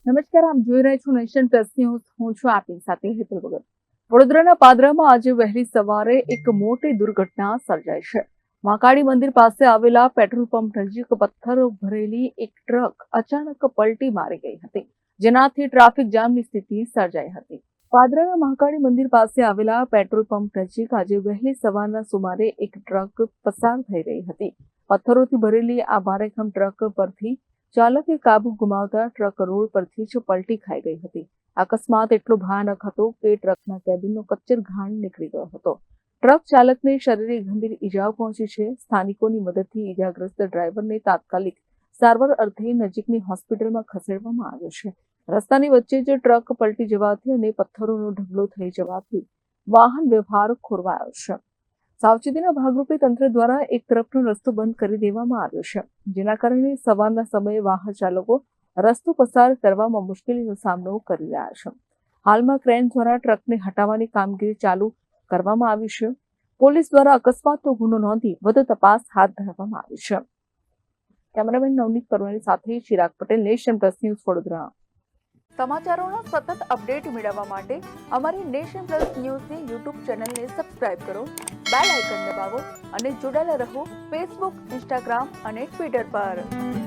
નમસ્કાર, આપ જોઈ રહ્યા છો નેશન પ્લસ ન્યૂઝ. હું છું આપની સાથે હેતલ ભગત. વડોદરાના પાદરામાં આજે વહેલી સવારે એક મોટી દુર્ઘટના સર્જાઈ છે. મહાકાળી મંદિર પાસે આવેલા પેટ્રોલ પંપ નજીક પથ્થરો ભરેલી એક ટ્રક અચાનક પલટી મારી ગઈ હતી, જેનાથી ટ્રાફિક જામની સ્થિતિ સર્જાઈ હતી. પાદરાના મહાકાળી મંદિર પાસે આવેલા પેટ્રોલ પંપ નજીક આજે વહેલી સવારના સુમારે એક ટ્રક પસાર થઈ રહી હતી. પથ્થરોથી ભરેલી આ ભારેખમ ટ્રક પરથી ચાલકે કાબુ ગુમાવતા ટ્રક રોડ પરથી જ પલટી ખાઈ ગઈ હતી. અકસ્માત એટલો ભયાનક હતો કે ટ્રકના કેબિનનો કચ્ચરઘાણ નીકળી ગયો હતો. ટ્રક ચાલકને શરીરે ગંભીર ઈજાઓ પહોંચી છે. સ્થાનિકોની મદદથી ઈજાગ્રસ્ત ડ્રાઈવરને તાત્કાલિક સારવાર અર્થે નજીકની હોસ્પિટલમાં ખસેડવામાં આવ્યો છે. રસ્તાની વચ્ચે જ ટ્રક પલટી જવાથી અને પથ્થરોનો ઢગલો થઈ જવાથી વાહન વ્યવહાર ખોરવાયો છે. સાવચેતીના ભાગરૂપે તંત્ર દ્વારા એક તરફનો રસ્તો બંધ કરી દેવામાં આવ્યો છે, જેના કારણે સવારના સમયે વાહન ચાલકો રસ્તો પસાર કરવામાં મુશ્કેલીનો સામનો કરી રહ્યા છે. હાલમાં ક્રેન દ્વારા ટ્રકને હટાવવાની કામગીરી ચાલુ કરવામાં આવી છે. પોલીસ દ્વારા અકસ્માતનો ગુનો નોંધી વધુ તપાસ હાથ ધરવામાં આવી છે. કેમેરામેન નવનીત પરવાની સાથે Chirag Patel, nation plus news, Vadodara. સમાચારોના સતત અપડેટ મેળવવા માટે અમારી નેશન પ્લસ ન્યૂઝની યુટ્યુબ ચેનલને સબસ્ક્રાઇબ કરો, બેલ આઇકન દબાવો અને જોડાયેલા રહો ફેસબુક, ઇન્સ્ટાગ્રામ અને ટ્વિટર પર.